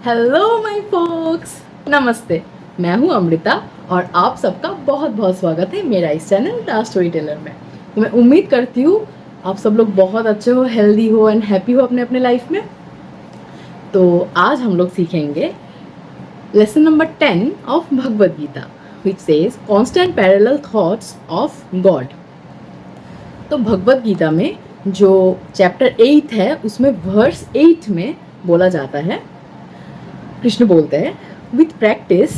Hello my focus, नमस्ते। मैं हूं अमृता और आप सबका बहुत बहुत स्वागत है मेरा इस चैनल द स्टोरी टेलर में। तो मैं उम्मीद करती हूँ आप सब लोग बहुत अच्छे हो, हेल्दी हो एंड हैप्पी हो अपने अपने लाइफ में। तो आज हम लोग सीखेंगे lesson number 10 of Bhagavad Gita, which says constant parallel thoughts of God. तो भगवद गीता में जो चैप्टर 8 है उसमें वर्स 8 में बोला जाता है, कृष्ण बोलते हैं, with practice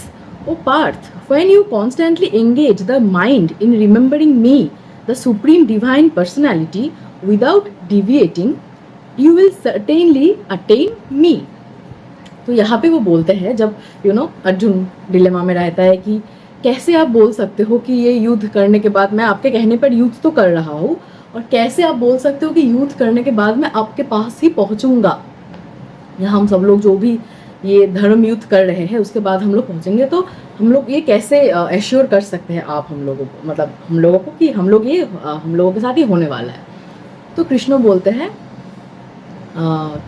O Partha when you constantly engage the mind in remembering me the supreme divine personality without deviating you will certainly attain me. तो यहाँ पे वो बोलते हैं, जब अर्जुन डिलेमा में रहता है कि कैसे आप बोल सकते हो कि ये युद्ध करने के बाद मैं आपके कहने पर युद्ध तो कर रहा हूँ, और कैसे आप बोल सकते हो कि युद्ध करने के बाद मैं आपके पास ही पहुंचूंगा। यहाँ हम सब लोग जो भी ये धर्म युद्ध कर रहे हैं उसके बाद हम लोग पहुंचेंगे, तो हम लोग ये कैसे एश्योर कर सकते हैं आप हम लोगों को, मतलब हम लोगों को, कि हम लोग ये हम लोगों के साथ ये होने वाला है। तो कृष्ण बोलते हैं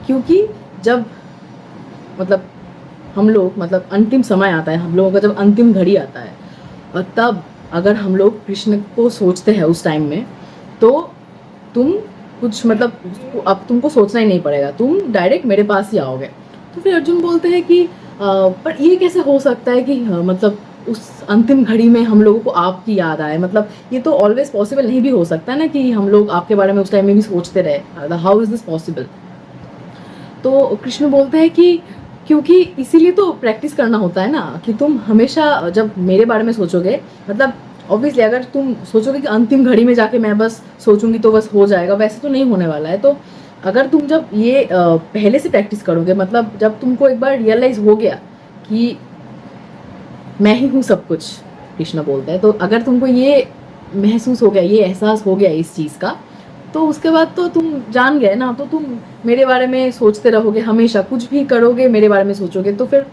क्योंकि जब मतलब हम लोग मतलब अंतिम समय आता है, हम लोगों का जब अंतिम घड़ी आता है, और तब अगर हम लोग कृष्ण को सोचते हैं उस टाइम में, तो तुम कुछ मतलब अब तुमको सोचना ही नहीं पड़ेगा, तुम डायरेक्ट मेरे पास ही आओगे। तो फिर अर्जुन बोलते हैं कि पर ये कैसे हो सकता है कि मतलब उस अंतिम घड़ी में हम लोगों को आपकी याद आए, मतलब ये तो ऑलवेज पॉसिबल नहीं भी हो सकता ना कि हम लोग आपके बारे में उस टाइम में भी सोचते रहे। How is this possible? तो कृष्ण बोलते हैं कि क्योंकि इसीलिए तो प्रैक्टिस करना होता है ना, कि तुम हमेशा जब मेरे बारे में सोचोगे, मतलब ऑब्वियसली अगर तुम सोचोगे कि अंतिम घड़ी में जाके मैं बस सोचूंगी तो बस हो जाएगा, वैसे तो नहीं होने वाला है। तो अगर तुम जब ये पहले से प्रैक्टिस करोगे, मतलब जब तुमको एक बार रियलाइज हो गया कि मैं ही हूँ सब कुछ, कृष्ण बोलता है, तो अगर तुमको ये महसूस हो गया, ये एहसास हो गया इस चीज़ का, तो उसके बाद तो तुम जान गए ना, तो तुम मेरे बारे में सोचते रहोगे हमेशा, कुछ भी करोगे मेरे बारे में सोचोगे। तो फिर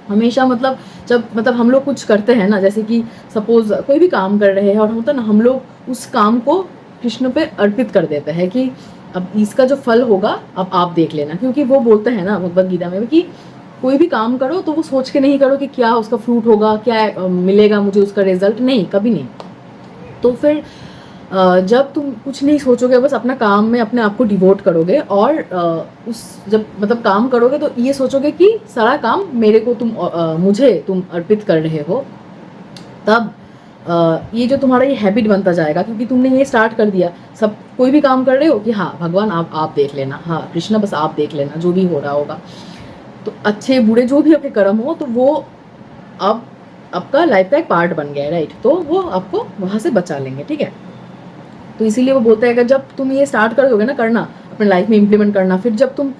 हमेशा मतलब जब मतलब हम लोग कुछ करते हैं ना, जैसे कि सपोज कोई भी काम कर रहे हैं और होता ना, हम लोग उस काम को कृष्ण पे अर्पित कर देते हैं कि अब इसका जो फल होगा अब आप देख लेना, क्योंकि वो बोलते हैं ना भगवद गीता में कि कोई भी काम करो तो वो सोच के नहीं करो कि क्या उसका फ्रूट होगा, क्या मिलेगा मुझे उसका रिजल्ट, नहीं, कभी नहीं। तो फिर जब तुम कुछ नहीं सोचोगे, बस अपना काम में अपने आप को डिवोट करोगे, और उस जब मतलब काम करोगे तो ये सोचोगे कि सारा काम मेरे को मुझे तुम अर्पित कर रहे हो, तब ये जो तुम्हारा ये हैबिट बनता जाएगा, क्योंकि तुमने ये स्टार्ट कर दिया, सब कोई भी काम कर रहे हो कि हाँ भगवान आप देख लेना, हाँ कृष्णा बस आप देख लेना जो भी हो रहा होगा। तो अच्छे बुरे जो भी आपके कर्म हो, तो वो अब आपका लाइफ का एक पार्ट बन गया है, राइट? तो वो आपको वहाँ से बचा लेंगे, ठीक है? तो इसीलिए वो बोलते हैं कि जब तुम ये स्टार्ट कर दोगे ना करना, अपने लाइफ में इम्प्लीमेंट करना, फिर जब तुम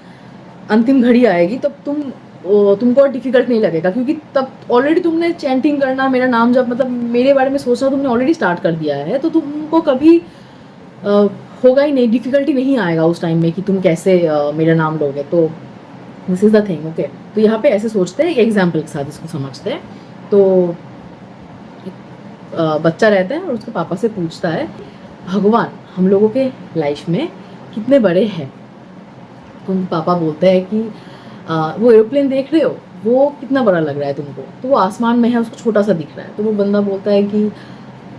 अंतिम घड़ी आएगी तब तुमको और डिफिकल्ट नहीं लगेगा, क्योंकि तब ऑलरेडी तुमने चैंटिंग करना, मेरा नाम जब मतलब मेरे बारे में सोचना तुमने ऑलरेडी स्टार्ट कर दिया है, तो तुमको कभी होगा ही नहीं, डिफिकल्टी नहीं आएगा उस टाइम में कि तुम कैसे मेरा नाम लोगे। तो this is the thing, okay? तो यहाँ पे ऐसे सोचते हैं, एक एग्जाम्पल के साथ इसको समझते हैं। तो बच्चा रहता है और उसके पापा से पूछता है, भगवान हम लोगों के लाइफ में कितने बड़े हैं? तो पापा बोलते हैं कि वो एरोप्लेन देख रहे हो, वो कितना बड़ा लग रहा है तुमको? तो वो आसमान में है, उसको छोटा सा दिख रहा है। तो वो बंदा बोलता है कि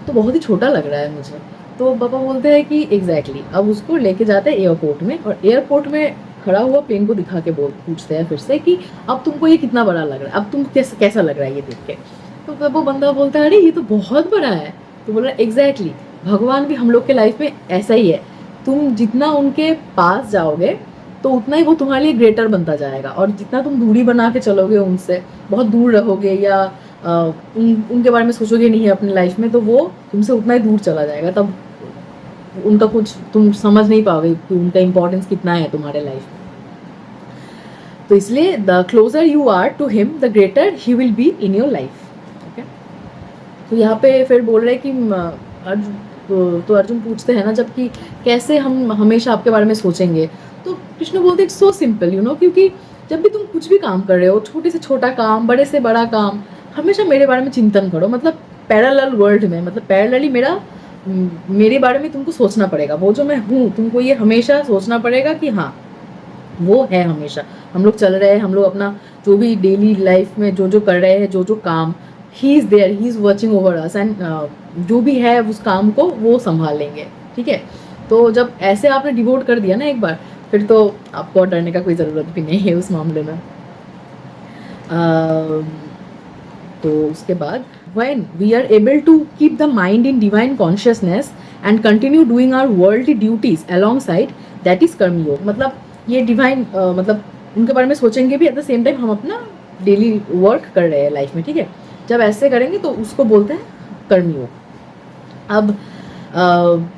तो बहुत ही छोटा लग रहा है मुझे। तो पापा बोलते हैं कि एग्जैक्टली अब उसको लेके जाते हैं एयरपोर्ट में, और एयरपोर्ट में खड़ा हुआ प्लेन को दिखा के पूछते हैं फिर से कि अब तुमको ये कितना बड़ा लग रहा है, अब तुम कैसा लग रहा है ये देख के? तो वो बंदा बोलता है, अरे ये तो बहुत बड़ा है। तो बोल रहा है एग्जैक्टली भगवान भी हम लोग के लाइफ में ऐसा ही है, तुम जितना उनके पास जाओगे तो उतना ही वो तुम्हारे लिए ग्रेटर बनता जाएगा, और जितना तुम दूरी बना के चलोगे उनसे, बहुत दूर रहोगे या उनके बारे में सोचोगे नहीं है अपनी लाइफ में, तो वो तुमसे उतना ही दूर चला जाएगा। तब उनका कुछ तुम समझ नहीं पाओगे कि उनका इम्पोर्टेंस कितना है तुम्हारे लाइफ में। तो इसलिए the closer you are to him the greater he will be in your life, okay? तो यहाँ पे फिर बोल रहे हैं कि तो अर्जुन पूछते हैं ना, जबकि कैसे हम हमेशा आपके बारे में सोचेंगे? तो कृष्ण बोलते इट्स सो सिंपल, क्योंकि जब भी तुम कुछ भी काम कर रहे हो, छोटे से छोटा काम, बड़े से बड़ा काम, हमेशा मेरे बारे में चिंतन करो, मतलब पैरेलल वर्ल्ड में, मतलब पैरेलली मेरे बारे में तुमको सोचना पड़ेगा। वो जो मैं हूँ तुमको ये हमेशा सोचना पड़ेगा कि हाँ वो है हमेशा, हम लोग चल रहे हैं, हम लोग अपना जो भी डेली लाइफ में जो जो कर रहे हैं, जो जो काम, he is there, he is watching over us and जो भी है उस काम को वो संभाल लेंगे, ठीक है। तो जब ऐसे आपने डिवोट कर दिया ना एक बार, फिर तो आपको डरने का कोई ज़रूरत भी नहीं है उस मामले में। तो उसके बाद when we are able to keep the mind in divine consciousness and continue doing our worldly duties alongside, that is कर्म योग। मतलब ये डिवाइन मतलब उनके बारे में सोचेंगे भी, एट द सेम टाइम हम अपना डेली वर्क कर रहे हैं लाइफ में, ठीक है। जब ऐसे करेंगे तो उसको बोलते हैं कर्मयोग। अब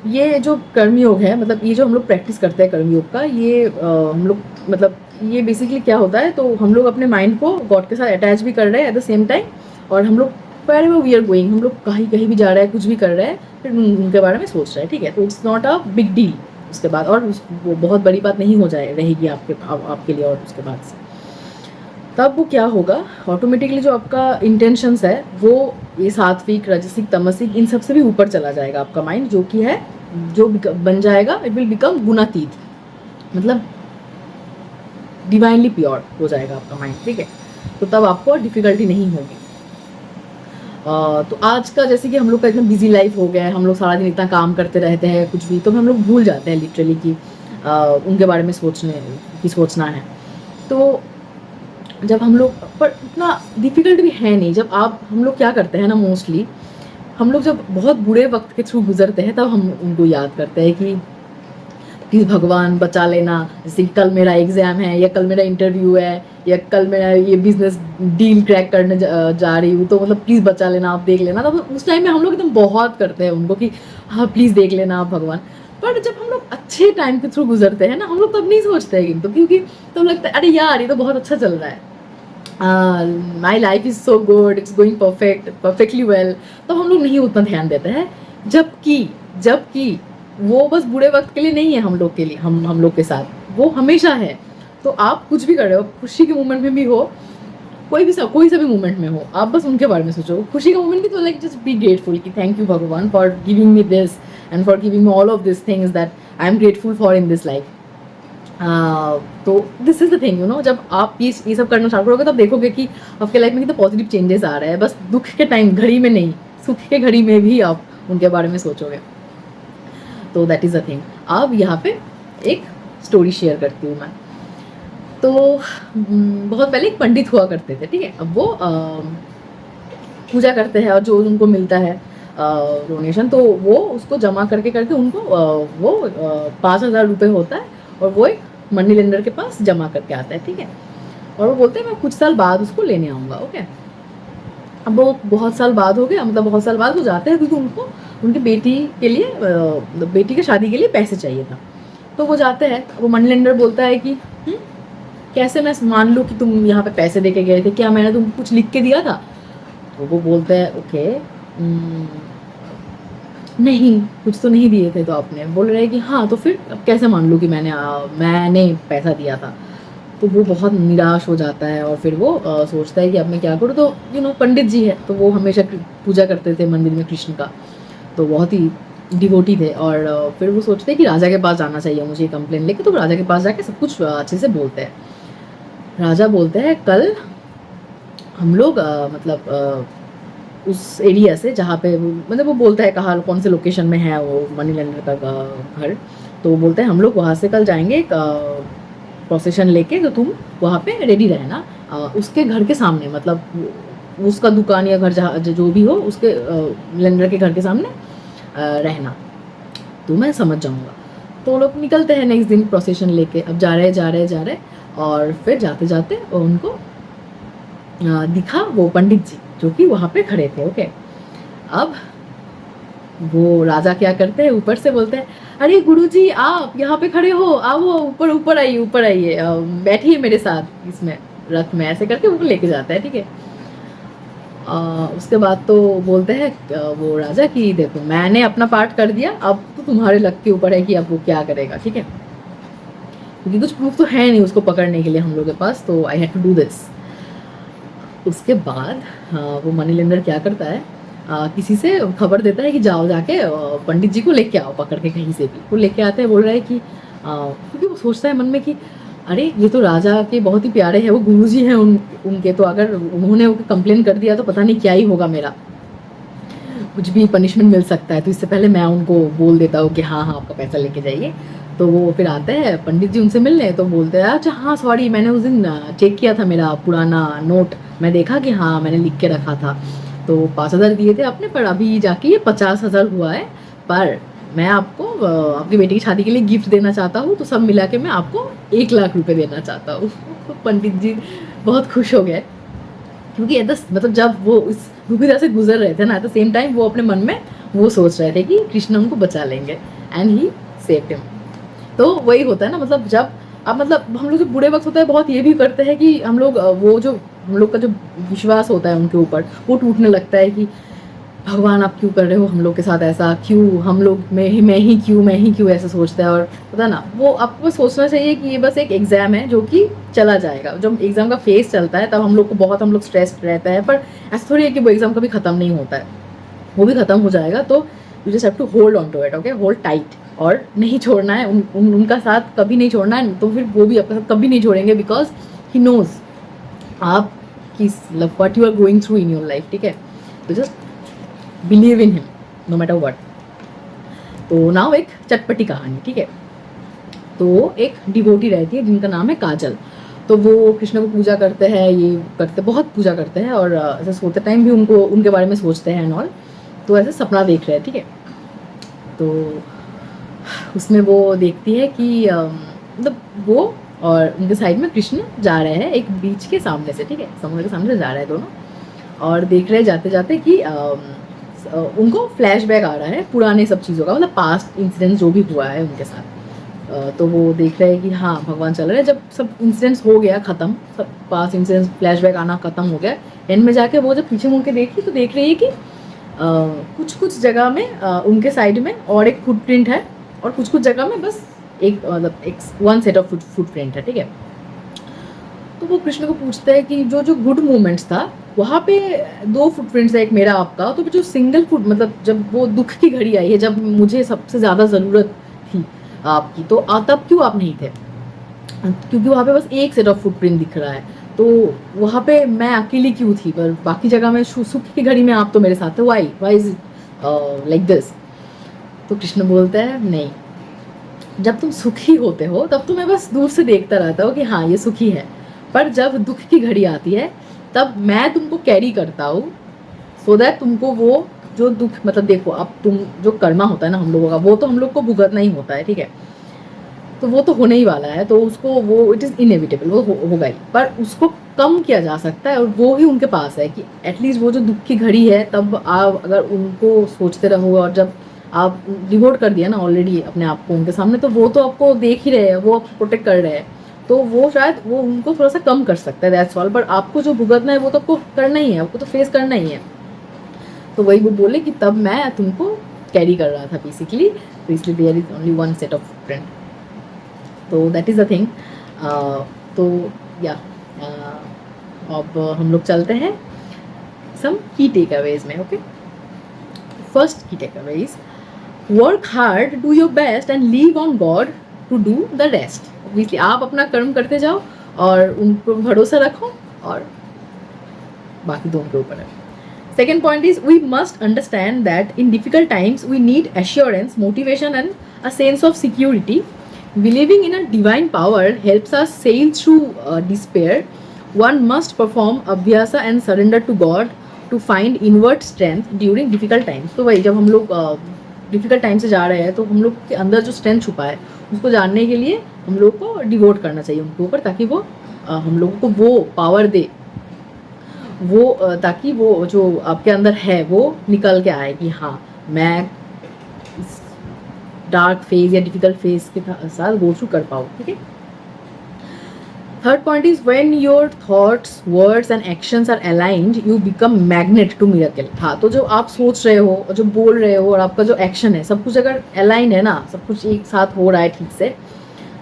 ये जो कर्मयोग है, मतलब ये जो हम लोग प्रैक्टिस करते हैं कर्मयोग का, ये हम लोग मतलब ये बेसिकली क्या होता है, तो हम लोग अपने माइंड को गॉड के साथ अटैच भी कर रहे हैं एट द सेम टाइम, और हम लोग wherever we are going, हम लोग कहीं कहीं भी जा रहे हैं, कुछ भी कर रहे हैं, फिर उनके बारे में सोच रहे हैं, ठीक है। तो it's not a big deal उसके बाद, और वो बहुत बड़ी बात नहीं हो जाए रहेगी आपके लिए। और उसके बाद से तब वो क्या होगा, ऑटोमेटिकली जो आपका इंटेंशंस है वो ये सात्विक, राजसिक, तमसिक, इन सबसे भी ऊपर चला जाएगा आपका माइंड, जो कि है जो बन जाएगा, इट विल बिकम गुणातीत, मतलब डिवाइनली प्योर हो जाएगा आपका माइंड, ठीक है। तो तब आपको डिफ़िकल्टी नहीं होगी। तो आज का जैसे कि हम लोग का इतना बिजी लाइफ हो गया है, हम लोग सारा दिन इतना काम करते रहते हैं कुछ भी, तो हम लोग भूल जाते हैं लिटरली कि उनके बारे में सोचना है। तो जब हम लोग, पर इतना डिफ़िकल्ट भी है नहीं। जब हम लोग क्या करते हैं ना, मोस्टली हम लोग जब बहुत बुरे वक्त के थ्रू गुजरते हैं, तब हम उनको याद करते हैं कि प्लीज़ भगवान बचा लेना, जैसे कल मेरा एग्ज़ाम है, या कल मेरा इंटरव्यू है, या कल मेरा ये बिज़नेस डील क्रैक करने जा रही हूँ, तो मतलब प्लीज़ बचा लेना, आप देख लेना। तब उस टाइम में हम लोग एकदम बहुत करते हैं उनको कि हाँ प्लीज़ देख लेना आप भगवान। पर जब हम लोग अच्छे टाइम के थ्रू गुजरते हैं ना, हम लोग तब नहीं सोचते हैं तो, क्योंकि तब लगता है अरे यार ये तो बहुत अच्छा चल रहा है, my life is so good, it's going perfectly well. तो हम लोग नहीं उतना ध्यान देते हैं, जबकि वो बस बुरे वक्त के लिए नहीं है हम लोग के लिए, हम लोग के साथ वो हमेशा है। तो आप कुछ भी कर रहे हो, खुशी के मोमेंट में भी हो, कोई सा भी मोमेंट में हो, आप बस उनके बारे में सोचो। खुशी का मोमेंट भी तो लाइक जस्ट बी ग्रेटफुल कि thank you Bhagwan for giving me this and for giving me all of this things that I am grateful for in this life. तो this is the thing, you know, जब आप ये सब करना start करोगे तब देखोगे कि आपके लाइफ में कितने पॉजिटिव चेंजेस आ रहे हैं। बस दुख के टाइम घड़ी में नहीं, सुख के घड़ी में भी आप उनके बारे में सोचोगे। तो दैट इज़ अ थिंग। अब यहाँ पे एक स्टोरी शेयर करती हूँ मैं। तो बहुत पहले एक पंडित हुआ करते थे, ठीक है। अब वो पूजा करते हैं, और जो उनको मिलता है डोनेशन, तो वो उसको जमा करके उनको वो 5,000 रुपये होता है, और वो एक मनी लेंडर के पास जमा करके आता है, ठीक है। और वो बोलते हैं मैं कुछ साल बाद उसको लेने आऊँगा, ओके। अब वो बहुत साल बाद हो गया, मतलब बहुत साल बाद वो जाते हैं, क्योंकि उनको उनकी बेटी के लिए बेटी के शादी के लिए पैसे चाहिए था। तो वो जाते हैं, वो मनी लेंडर बोलता है कि कैसे मैं मान लूँ कि तुम यहाँ पे पैसे दे के गए थे, क्या मैंने तुमको कुछ लिख के दिया था? तो वो बोलते हैं ओके, नहीं कुछ तो नहीं दिए थे तो आपने। बोल रहे हैं कि हाँ, तो फिर अब कैसे मान लूँ कि मैंने पैसा दिया था? तो वो बहुत निराश हो जाता है, और फिर वो सोचता है कि अब मैं क्या करूँ। तो यू नो पंडित जी है, तो वो हमेशा पूजा करते थे मंदिर में कृष्ण का, तो बहुत ही डिवोटी थे। और फिर वो सोचते हैं कि राजा के पास जाना चाहिए मुझे कंप्लेन लेके। तो राजा के पास जाके सब कुछ अच्छे से बोलते हैं। राजा बोलते हैं कल हम लोग उस एरिया से जहाँ पे मतलब वो बोलता है कहाँ कौन से लोकेशन में है वो मनी लेंडर का घर। तो वो बोलते हैं हम लोग वहाँ से कल जाएंगे प्रोसेशन लेके, तो तुम वहाँ पे रेडी रहना, उसके घर के सामने, मतलब उसका दुकान या घर जहाँ जो भी हो उसके लेंडर के घर के सामने रहना, तो मैं समझ जाऊँगा। तो वो लोग निकलते हैं नेक्स्ट दिन प्रोसेशन लेके। अब जा रहे और फिर जाते जाते उनको दिखा वो पंडित जी जो कि वहाँ पे खड़े थे, ओके। अब वो राजा क्या करते हैं, ऊपर से बोलते हैं अरे गुरुजी आप यहाँ पे खड़े हो, आओ ऊपर आइए बैठिए मेरे साथ इसमें रथ में, ऐसे करके वो लेके जाता है, ठीक है। उसके बाद तो बोलते हैं वो राजा कि देखो मैंने अपना पार्ट कर दिया, अब तो तुम्हारे लक के ऊपर है कि अब वो क्या करेगा, ठीक है। क्योंकि कुछ प्रूफ तो है नहीं उसको पकड़ने के लिए हम लोग के पास, तो I had to do this. उसके बाद वो मनी लेंडर क्या करता है, किसी से खबर देता है कि जाओ जाके पंडित जी को लेके आओ, पकड़ के कहीं से भी वो लेके आते हैं। बोल रहा है कि क्योंकि वो सोचता है मन में कि अरे ये तो राजा के बहुत ही प्यारे हैं, वो गुरुजी हैं उनके, तो अगर उन्होंने कंप्लेन कर दिया तो पता नहीं क्या ही होगा मेरा, कुछ भी पनिशमेंट मिल सकता है। तो इससे पहले मैं उनको बोल देता हूँ कि हाँ हाँ आपका पैसा लेके जाइए। तो वो फिर आते हैं पंडित जी उनसे मिलने, तो बोलते हैं अच्छा हाँ सॉरी, मैंने उस दिन चेक किया था मेरा पुराना नोट, मैं देखा कि हाँ मैंने लिख के रखा था, तो 5,000 दिए थे आपने, पर अभी जाके ये 50,000 हुआ है, पर मैं आपको अपनी बेटी की शादी के लिए गिफ्ट देना चाहता हूँ, तो सब मिला के मैं आपको 1 लाख रुपए देना चाहता हूँ। पंडित जी बहुत खुश हो गए, क्योंकि मतलब जब वो इस दुविधा से गुजर रहे थे ना, एट द सेम टाइम वो अपने मन में वो सोच रहे थे कि कृष्ण उनको बचा लेंगे, एंड ही सेव्ड हिम। तो वही होता है ना, मतलब जब अब मतलब हम लोग जो बुरे वक्त होता है बहुत ये भी करते हैं कि हम लोग वो जो हम लोग का जो विश्वास होता है उनके ऊपर वो टूटने लगता है कि भगवान आप क्यों कर रहे हो हम लोग के साथ ऐसा, क्यों हम लोग मैं ही क्यों ऐसा सोचता है। और पता है ना, वो आपको सोचना चाहिए कि ये बस एक एग्ज़ाम है जो कि चला जाएगा। जब एग्ज़ाम का फेज चलता है तब हम लोग को बहुत हम लोग स्ट्रेस रहता है, पर ऐसा थोड़ी है कि वो एग्ज़ाम कभी ख़त्म नहीं होता है, वो भी ख़त्म हो जाएगा। तो you just have to hold on to it, okay, hold tight, और नहीं छोड़ना है उनका साथ कभी नहीं छोड़ना है। तो फिर वो भी आपका साथ कभी नहीं छोड़ेंगे, बिकॉज ही नोज आप किस what you are going through in your life, ठीक है। तो just believe in him no matter what. तो नाउ एक चटपटी कहानी, ठीक है। तो एक डिवोटी रहती है जिनका नाम है काजल। तो वो कृष्ण को पूजा करते हैं, ये करते बहुत पूजा करते हैं, और ऐसे सोते टाइम भी उनको उनके बारे में सोचते हैं एंड ऑल। तो ऐसे सपना देख रहे हैं, ठीक है। तो उसमें वो देखती है कि मतलब वो और उनके साइड में कृष्ण जा रहे हैं एक बीच के सामने से, ठीक है, समुद्र के सामने से जा रहे हैं दोनों, और देख रहे जाते जाते कि उनको फ्लैशबैक आ रहा है पुराने सब चीज़ों का, मतलब पास्ट इंसिडेंट्स जो भी हुआ है उनके साथ। तो वो देख रहे हैं कि हाँ भगवान चल रहे हैं, जब सब इंसिडेंट्स हो गया ख़त्म, सब पास्ट इंसिडेंट्स फ्लैशबैक आना ख़त्म हो गया, एंड में जाके वो जब पीछे मुड़ के देखी तो देख रही है कि कुछ कुछ जगह में उनके साइड में और एक फुटप्रिंट है, और कुछ कुछ जगह में बस एक मतलब एक वन सेट ऑफ फुटप्रिंट है, ठीक है। तो वो कृष्ण को पूछते हैं कि जो जो गुड मोमेंट्स था वहाँ पे 2 फुटप्रिंट्स है, एक मेरा आपका, तो जो सिंगल फुट मतलब जब वो दुख की घड़ी आई है, जब मुझे सबसे ज़्यादा ज़रूरत थी आपकी, तो तब क्यों आप नहीं थे? क्योंकि वहाँ पे बस एक सेट ऑफ फुटप्रिंट दिख रहा है, तो वहाँ पे मैं अकेली क्यों थी, पर बाकी जगह में सुख की घड़ी में आप तो मेरे साथ थे, वाई इज लाइक दिस? तो कृष्ण बोलते हैं नहीं, जब तुम सुखी होते हो तब तो मैं बस दूर से देखता रहता हूँ कि हाँ ये सुखी है, पर जब दुख की घड़ी आती है तब मैं तुमको कैरी करता हूँ, सो दैट तुमको वो जो दुख मतलब देखो अब तुम जो कर्मा होता है ना हम लोगों का, वो तो हम लोग को भुगतना ही होता है, ठीक है। तो वो तो होने ही वाला है, तो उसको वो इट इज़ इनएविटेबल, वो होगा ही, पर उसको कम किया जा सकता है, और वो ही उनके पास है कि एटलीस्ट वो जो दुख की घड़ी है तब आप अगर उनको सोचते रहो, और जब आप डिवोट कर दिया ना ऑलरेडी अपने आप को उनके सामने, तो वो तो आपको देख ही रहे हैं, वो आपको प्रोटेक्ट कर रहे हैं, तो वो शायद वो उनको थोड़ा सा कम कर सकता है, दैट्स ऑल। बट आपको जो भुगतना है वो तो आपको करना ही है, आपको तो फेस करना ही है। तो वही वो बोले कि तब मैं तुमको कैरी कर रहा था बेसिकली, तो इसलिए there is only one set of friend. तो दैट इज़ द थिंग। तो या अब हम लोग चलते हैं सम की टेक अवेज में, ओके। फर्स्ट की takeaways, work hard, do your best and leave on God to do the rest. Obviously आप अपना कर्म करते जाओ और उन पर भरोसा रखो, और बाकी तो उनके ऊपर है। Second point is we must understand that in difficult times we need assurance, motivation and a sense of security. Believing in a divine power helps us sail through despair. One must perform abhyasa and surrender to God to find inward strength during difficult times. तो वही जब हम लोग difficult time से जा रहे हैं तो हम लोग के अंदर जो स्ट्रेंथ छुपा है उसको जानने के लिए हम लोग को डिवोट करना चाहिए उनके ऊपर, ताकि वो हम लोगों को वो पावर दे, वो ताकि वो जो आपके अंदर है वो निकल के आए कि हाँ मैं इस डार्क फेज या डिफिकल्ट फेज के साथ गो थ्रू कर पाऊँ, ठीक है। Third point is when your thoughts words and actions are aligned you become magnet to miracle. हाँ, तो जो आप सोच रहे हो और जो बोल रहे हो और आपका जो एक्शन है सब कुछ अगर अलाइन है ना, सब कुछ एक साथ हो रहा है ठीक से,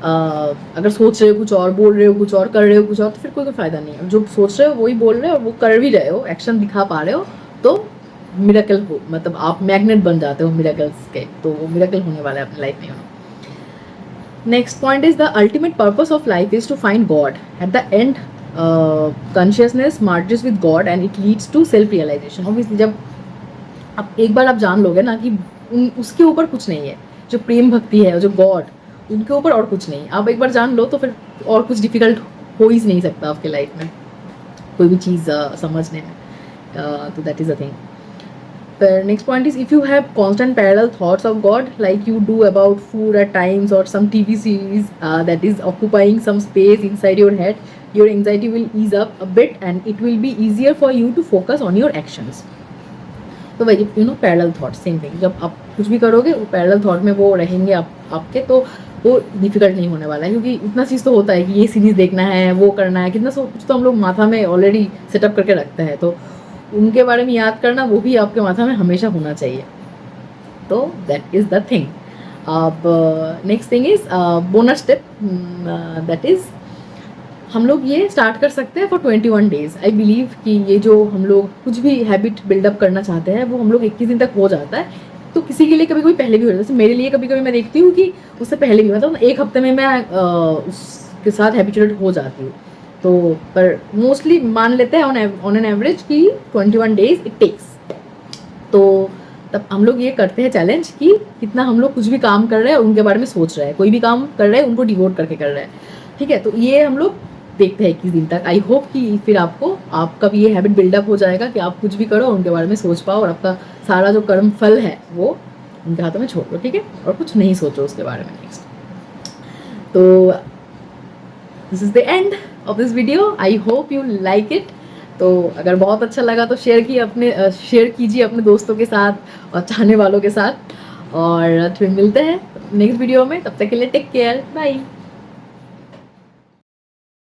अगर सोच रहे हो कुछ और, बोल रहे हो कुछ और, कर रहे हो कुछ और, तो फिर कोई फ़ायदा नहीं है। जो सोच रहे हो वही बोल रहे हो और वो कर भी रहे हो, एक्शन दिखा पा रहे हो, तो मिरेकल हो, मतलब आप मैग्नेट बन जाते हो मिरेकल्स के, तो वो मिरेकल होने वाला है अपनी लाइफ में। Next point is the ultimate purpose of life is to find God at the end. Consciousness marches with God and it leads to self realisation. Obviously जब अब एक बार आप जान लोगे ना कि उसके ऊपर कुछ नहीं है, जो प्रेम भक्ति है, जो गॉड, उनके ऊपर और कुछ नहीं. आप एक बार जान लो तो फिर और कुछ डिफिकल्ट हो ही नहीं सकता आपके लाइफ में कोई भी चीज़ समझने में. तो that is a thing. Next point is, if you have constant parallel thoughts of God like you do about food at times or some TV series that is occupying some space inside your head, your anxiety will ease up a bit and it will be easier for you to focus on your actions. तो वही parallel thought same thing. जब आप कुछ भी करोगे वो parallel thought में वो रहेंगे आपके, तो वो डिफिकल्ट नहीं होने वाला है. क्योंकि इतना चीज़ तो होता है कि ये सीरीज़ देखना है, वो करना है, कितना सब कुछ तो हम लोग माथा में ऑलरेडी सेटअप करके रखते हैं. तो उनके बारे में याद करना वो भी आपके माथा में हमेशा होना चाहिए. तो दैट इज़ द थिंग. अब next thing is bonus tip. That is हम लोग ये स्टार्ट कर सकते हैं फॉर 21 डेज़. आई बिलीव कि ये जो हम लोग कुछ भी हैबिट बिल्डअप करना चाहते हैं वो हम लोग 21 दिन तक हो जाता है. तो किसी के लिए कभी कभी पहले भी हो जाता है. जैसे मेरे लिए कभी कभी मैं देखती हूँ कि उससे पहले भी, मतलब एक हफ्ते में मैं उसके साथ हैबिचुएट हो जाती हूँ. तो पर मोस्टली मान लेते हैं ऑन एन एवरेज कि 21 डेज इट टेक्स. तो तब हम लोग ये करते हैं चैलेंज कि कितना हम लोग कुछ भी काम कर रहे हैं उनके बारे में सोच रहे हैं, कोई भी काम कर रहे हैं उनको डिवोट करके कर रहे हैं. ठीक है, तो ये हम लोग देखते हैं 21 दिन तक. आई होप कि फिर आपका भी ये हैबिट बिल्डअप हो जाएगा कि आप कुछ भी करो उनके बारे में सोच पाओ और आपका सारा जो कर्म फल है वो उनके हाथों में छोड़ दो. ठीक है, और कुछ नहीं सोचो उसके बारे में नेक्स्ट. तो this is the end of this video. I hope you like it. तो अगर बहुत अच्छा लगा तो शेयर कीजिए अपने दोस्तों के साथ और चाहने वालों के साथ. और फिर मिलते हैं नेक्स्ट वीडियो में. तब तक के लिए टेक केयर, बाय.